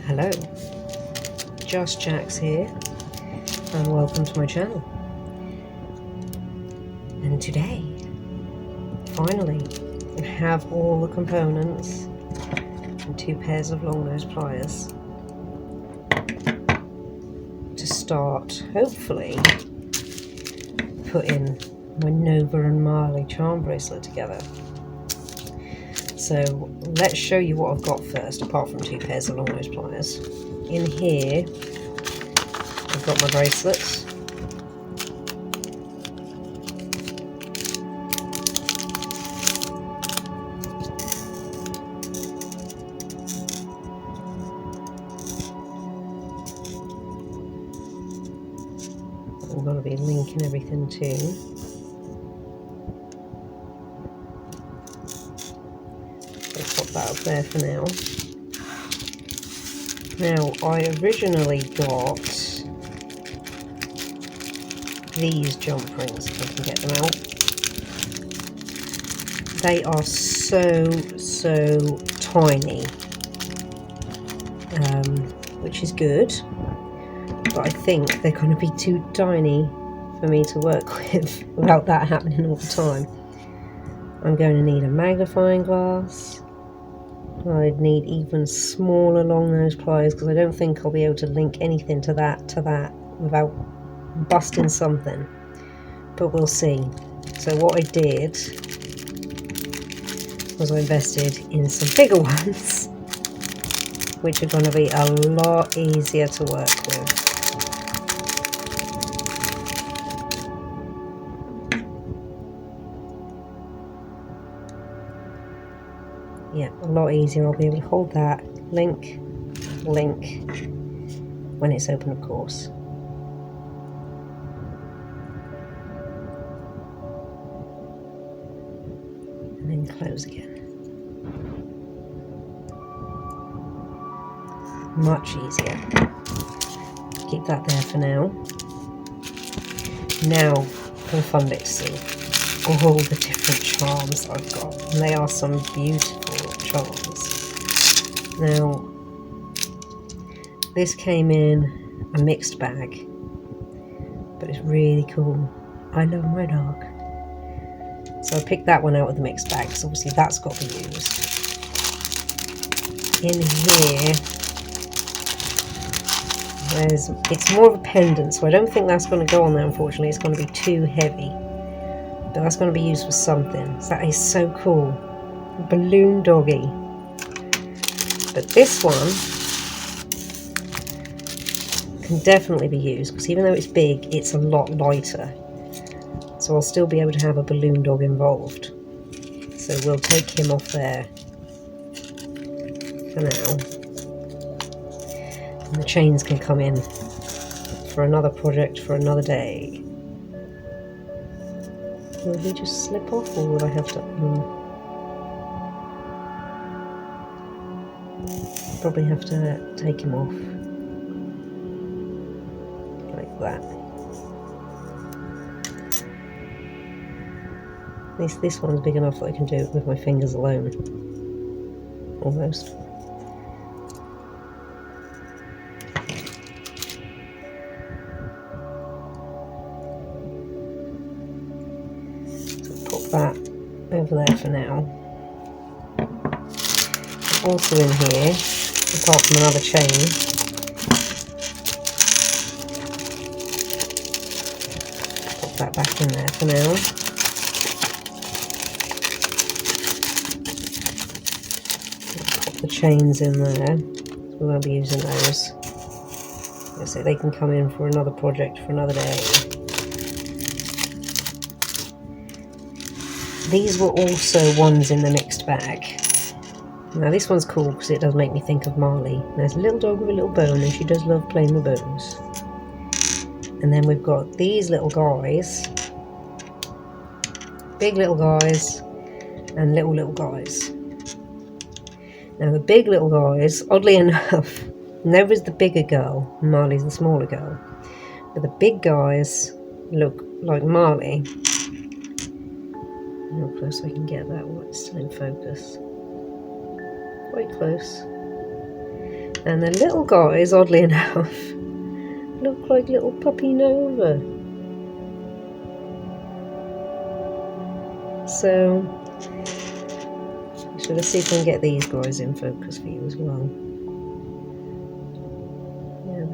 Hello, Just Jax here, and welcome to my channel. And today, finally, I have all the components and 2 pairs of long nose pliers to start, hopefully, putting my Nova and Mali charm bracelet together. So let's show you what I've got first, apart from 2 pairs of long nose pliers. In here, I've got my bracelets. I'm going to be linking everything too. Pop that up there for now. Now, I originally got these jump rings, if I can get them out. They are so tiny, which is good, but I think they're going to be too tiny for me to work with without that happening all the time. I'm going to need a magnifying glass. I'd need even smaller long nose pliers because I don't think I'll be able to link anything to that without busting something, but we'll see. So what I did was I invested in some bigger ones, which are going to be a lot easier to work with. Yeah, a lot easier. I'll be able to hold that, link, when it's open, of course. And then close again. Much easier. Keep that there for now. Now for the fun bit to see all the different charms I've got. And they are some beautiful charms. Now, this came in a mixed bag, but it's really cool. I love my dog. So I picked that one out of the mixed bag, because obviously that's got to be used. In here, it's more of a pendant, so I don't think that's going to go on there, unfortunately. It's going to be too heavy. But that's going to be used for something. So that is so cool. A balloon doggy. But this one can definitely be used, because even though it's big, it's a lot lighter. So I'll still be able to have a balloon dog involved. So we'll take him off there for now. And the chains can come in for another project for another day. Will he just slip off, or will I have to probably have to take him off like that. This one's big enough that I can do it with my fingers alone, almost. So pop that over there for now. Also in here, apart from another chain, pop that back in there for now. Pop the chains in there, so we won't be using those. So they can come in for another project for another day. These were also ones in the mixed bag. Now this one's cool because it does make me think of Mali. There's a little dog with a little bone, and she does love playing with bones. And then we've got these little guys, big little guys, and little guys. Now the big little guys, oddly enough, Nova's the bigger girl, and Mali's the smaller girl. But the big guys look like Mali. How close I can get that while it's still in focus. Quite close. And the little guys, oddly enough, look like little puppy Nova. So, let's see if we can get these guys in focus for you as well. Yeah,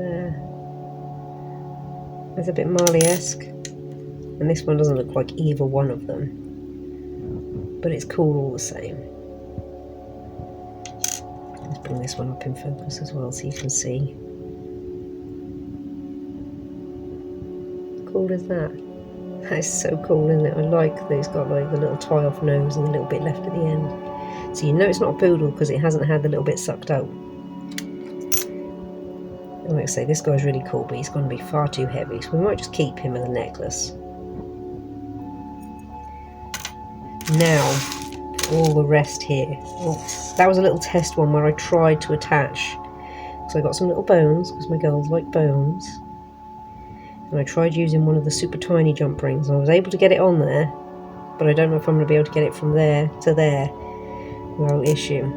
there's a bit Mali-esque. And this one doesn't look like either one of them. But it's cool all the same. Let's bring this one up in focus as well so you can see. Cool as that. That is so cool, isn't it? I like that it's got like the little tie-off nose and a little bit left at the end. So you know it's not a poodle because it hasn't had the little bit sucked out. And like I say, this guy's really cool, but he's going to be far too heavy, so we might just keep him as a necklace. Now, all the rest here. Oh, that was a little test one where I tried to attach. So I got some little bones, because my girls like bones. And I tried using one of the super tiny jump rings, and I was able to get it on there, but I don't know if I'm going to be able to get it from there to there without issue.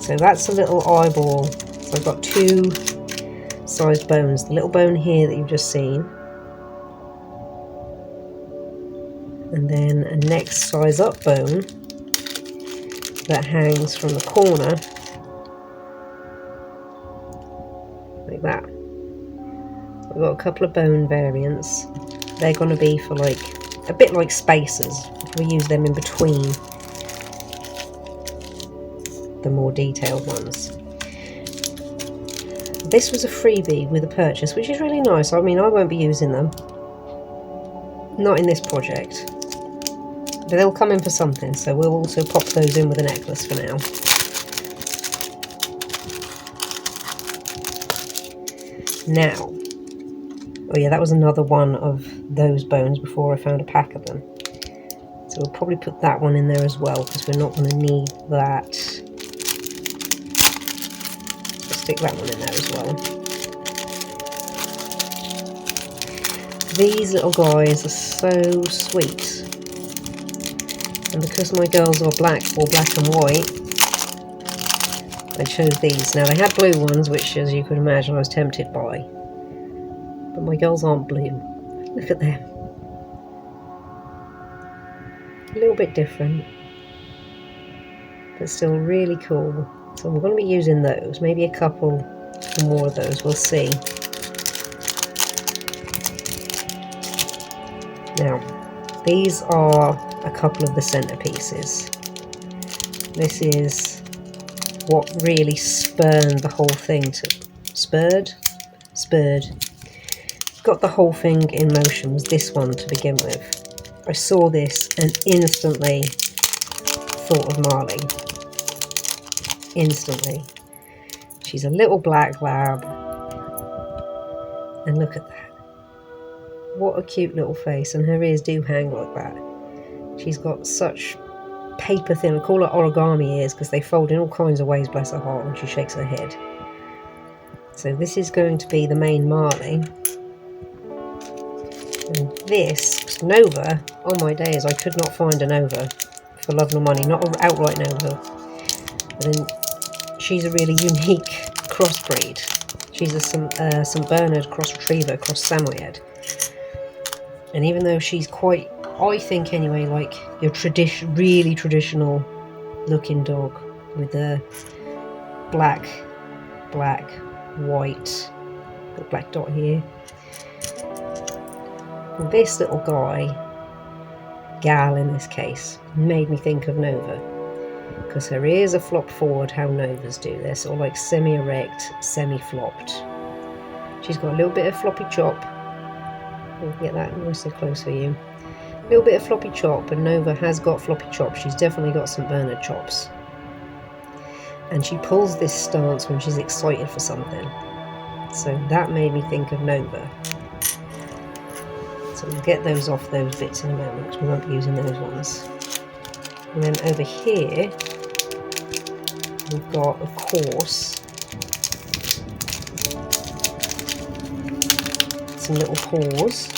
So that's a little eyeball. So I've got two sized bones. The little bone here that you've just seen, and then a next size up bone that hangs from the corner like that. I've got a couple of bone variants. They're going to be for like a bit like spacers. We use them in between the more detailed ones. This was a freebie with a purchase, which is really nice. I mean, I won't be using them, not in this project, but they'll come in for something, so we'll also pop those in with a necklace for now. Now, oh yeah, that was another one of those bones before I found a pack of them. So we'll probably put that one in there as well, because we're not going to need that. So stick that one in there as well. These little guys are so sweet. And because my girls are black or black and white, I chose these. Now they had blue ones, which as you can imagine I was tempted by. But my girls aren't blue. Look at them. A little bit different, but still really cool. So I'm going to be using those, maybe a couple more of those, we'll see. Now, these are a couple of the centerpieces. This is what really spurred the whole thing to... Spurred? Got the whole thing in motion was this one to begin with. I saw this and instantly thought of Mali. Instantly. She's a little black lab. And look at that. What a cute little face. And her ears do hang like that. She's got such paper thin. I call her origami ears because they fold in all kinds of ways, bless her heart, when she shakes her head. So this is going to be the main Mali. And this, Nova, oh my days, I could not find a Nova for love nor money, not an outright Nova. But then she's a really unique crossbreed. She's a St. Bernard cross retriever, cross Samoyed. And even though she's quite, I think anyway, like your really traditional looking dog with the black, white, got a black dot here. And this little guy, gal in this case, made me think of Nova. Because her ears are flopped forward how Novas do. They're sort of like semi-erect, semi-flopped. She's got a little bit of floppy chop. We'll get that nice and close for you. A little bit of floppy chop, and Nova has got floppy chop. She's definitely got St. Bernard chops. And she pulls this stance when she's excited for something. So that made me think of Nova. So we'll get those off those bits in a moment because we won't be using those ones. And then over here, we've got, of course, some little paws.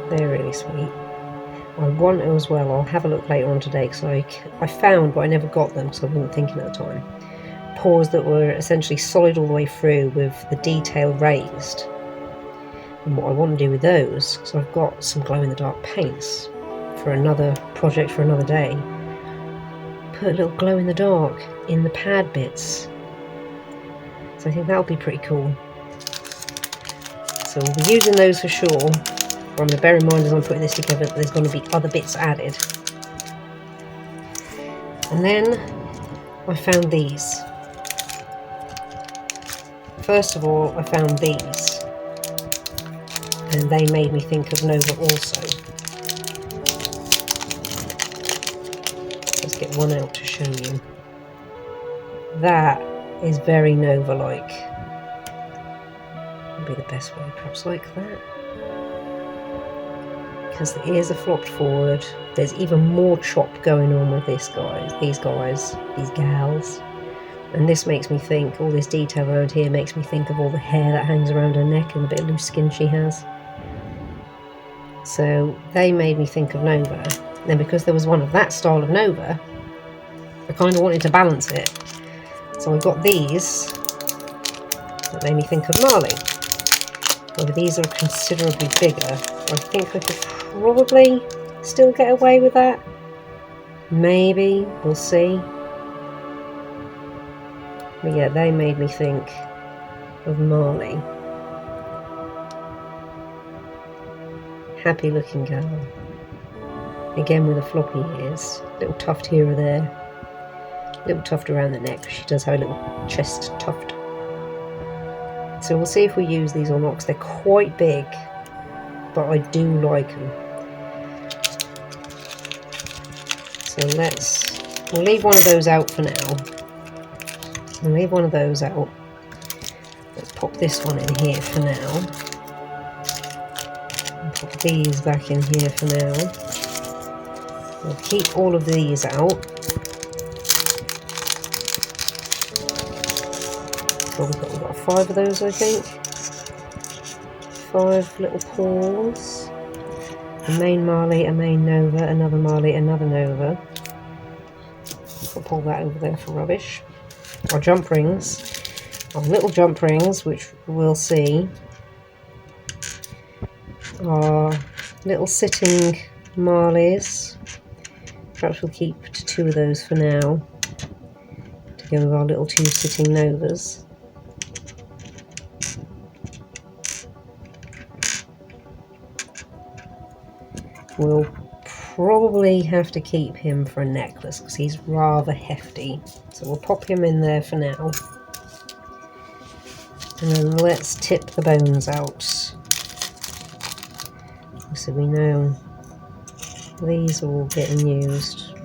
They're really sweet. I want to as well, I'll have a look later on today, because I found, but I never got them because I wasn't thinking at the time, paws that were essentially solid all the way through with the detail raised. And what I want to do with those, because I've got some glow-in-the-dark paints for another project for another day, put a little glow-in-the-dark in the pad bits. So I think that'll be pretty cool. So we'll be using those for sure. But I'm going to bear in mind as I'm putting this together that there's going to be other bits added. And then I found these. First of all, I found these. And they made me think of Nova also. Let's get one out to show you. That is very Nova-like. Would be the best way, perhaps like that. Because the ears are flopped forward. There's even more chop going on with these guys, these gals. And this makes me think, all this detail around here makes me think of all the hair that hangs around her neck and the bit of loose skin she has. So they made me think of Nova. Then because there was one of that style of Nova, I kind of wanted to balance it. So I got these that made me think of Mali. Although these are considerably bigger, I think I could probably still get away with that. Maybe, we'll see. But yeah, they made me think of Mali. Happy looking girl. Again with the floppy ears. Little tuft here or there. Little tuft around the neck. She does have a little chest tuft. So we'll see if we use these or not, because they're quite big. But I do like them. So we'll leave one of those out for now. We'll leave one of those out. Let's pop this one in here for now. And pop these back in here for now. We'll keep all of these out. So we've got 5 of those, I think. 5 little paws. A main Mali, a main Nova, another Mali, another Nova. I'll pull that over there for rubbish. Our jump rings. Our little jump rings, which we'll see. Our little sitting Malis. Perhaps we'll keep to 2 of those for now. To go with our little 2 sitting Novas. We'll probably have to keep him for a necklace because he's rather hefty. So we'll pop him in there for now. And then let's tip the bones out. So we know these are all getting used.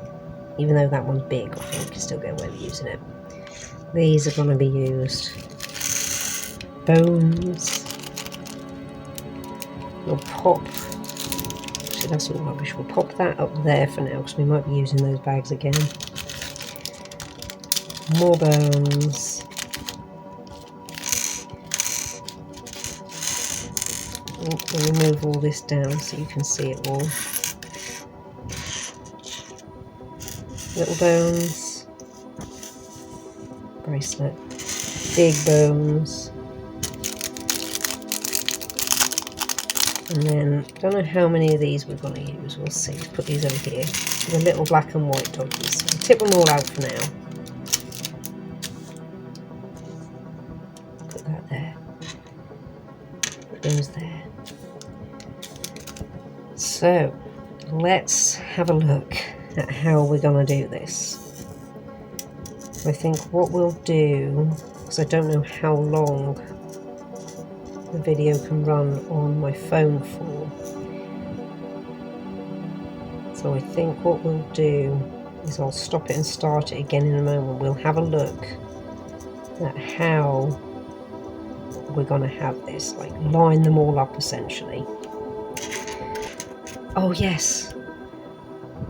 Even though that one's big, I think we can still get away with using it. These are going to be used. Bones. We'll pop. Actually, that's all rubbish. We'll pop that up there for now because we might be using those bags again. More bones. We'll remove all this down so you can see it all. Little bones. Bracelet. Big bones. And then, I don't know how many of these we're going to use. We'll see. Put these over here. The little black and white doggies. We'll tip them all out for now. Put that there. Put those there. So, let's have a look at how we're going to do this. I think what we'll do, because I don't know how long the video can run on my phone for. So I think what we'll do is I'll stop it and start it again in a moment. We'll have a look at how we're going to have this, like line them all up essentially. Oh yes,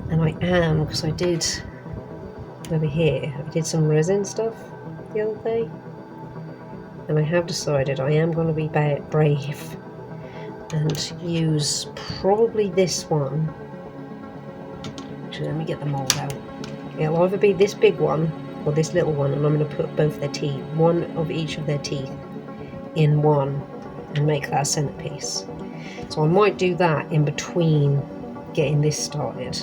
and I am, because I did over here, I did some resin stuff the other day. And I have decided I am going to be brave and use probably this one. Actually, let me get the mould out. It'll either be this big one or this little one, and I'm going to put both their teeth, one of each of their teeth, in one and make that a centerpiece. So I might do that in between getting this started.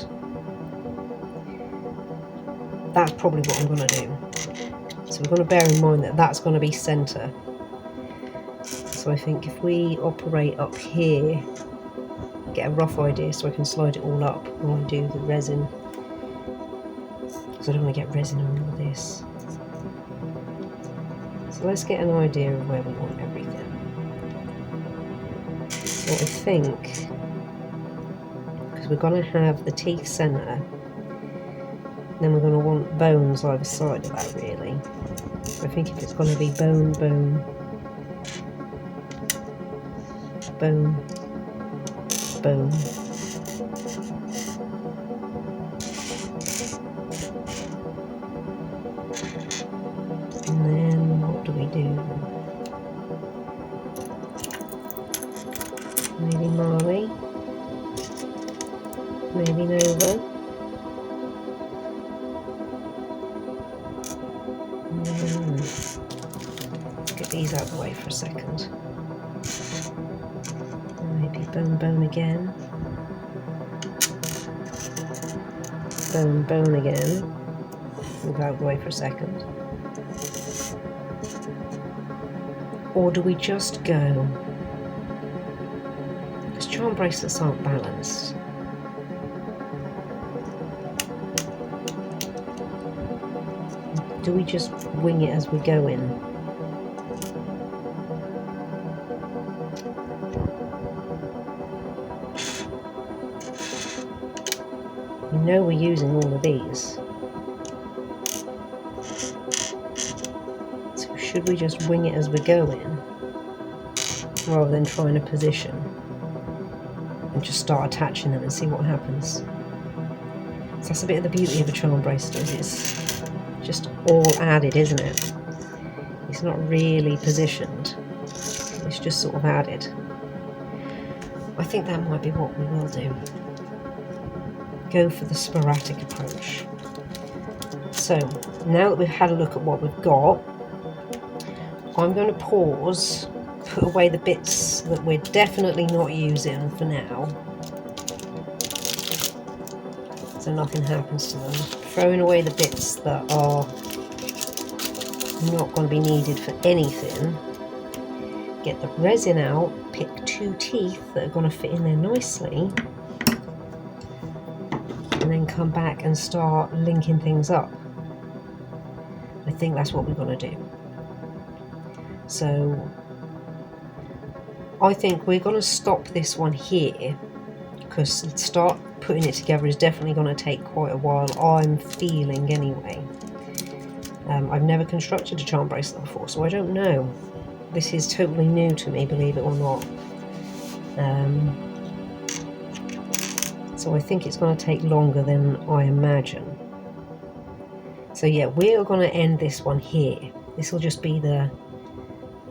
That's probably what I'm going to do. So we're going to bear in mind that that's going to be center. So I think if we operate up here, get a rough idea so I can slide it all up while I do the resin. Because I don't want to get resin on all of this. So let's get an idea of where we want everything. So I think, because we're going to have the teeth center, then we're going to want bones either side of that really. So I think if it's going to be bone, bone, bone, bone. And then what do we do? Maybe Mali, maybe Nova. Get these out of the way for a second. Maybe bone, bone again. Bone, bone again. Move out of the way for a second. Or do we just go? Because charm bracelets aren't balanced. Do we just wing it as we go in? We know we're using all of these. So should we just wing it as we go in? Rather than trying to position? And just start attaching them and see what happens. So that's a bit of the beauty of a charm bracelet. It's just all added, isn't it? It's not really positioned. It's just sort of added. I think that might be what we will do. Go for the sporadic approach. So now that we've had a look at what we've got, I'm going to pause, put away the bits that we're definitely not using for now, so nothing happens to them. Throwing away the bits that are not going to be needed for anything. Get the resin out, pick 2 teeth that are going to fit in there nicely, and then come back and start linking things up. I think that's what we're going to do. So I think we're going to stop this one here, because start putting it together is definitely going to take quite a while, I'm feeling anyway. I've never constructed a charm bracelet before, so I don't know. This is totally new to me, believe it or not. So I think it's going to take longer than I imagine. So yeah, we're going to end this one here. This will just be the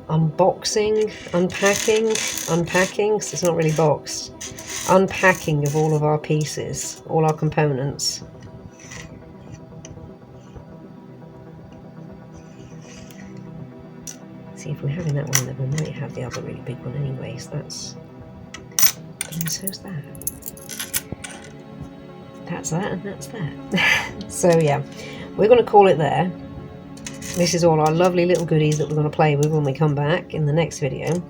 unboxing, unpacking, so it's not really boxed. Unpacking of all of our pieces, all our components. See, if we're having that one, then we might have the other really big one anyway, so that's... and so's that. That's that, and that's that. So yeah, we're going to call it there. This is all our lovely little goodies that we're going to play with when we come back in the next video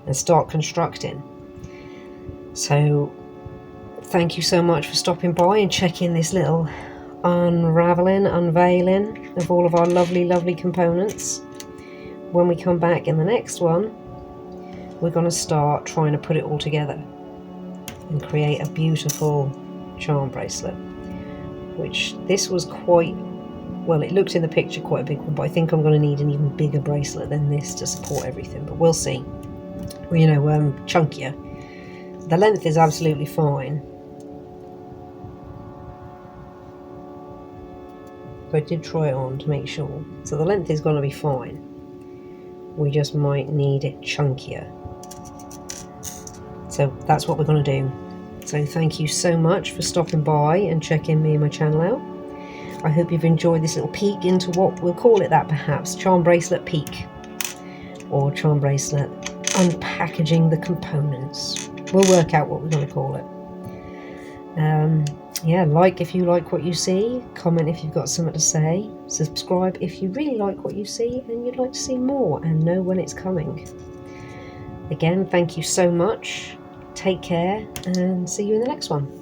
and start constructing. So thank you so much for stopping by and checking this little unveiling of all of our lovely components. When we come back in the next one, we're going to start trying to put it all together and create a beautiful charm bracelet, which this was quite, well, it looked in the picture quite a big one, but I think I'm going to need an even bigger bracelet than this to support everything, but we'll see. Well, you know, chunkier. The length is absolutely fine. So I did try it on to make sure. So the length is going to be fine. We just might need it chunkier. So that's what we're going to do. So thank you so much for stopping by and checking me and my channel out. I hope you've enjoyed this little peek into what we'll call it that perhaps, charm bracelet peek, or charm bracelet unpackaging the components. We'll work out what we're going to call it. Yeah, like if you like what you see, comment if you've got something to say, subscribe if you really like what you see and you'd like to see more and know when it's coming. Again, thank you so much, take care and see you in the next one.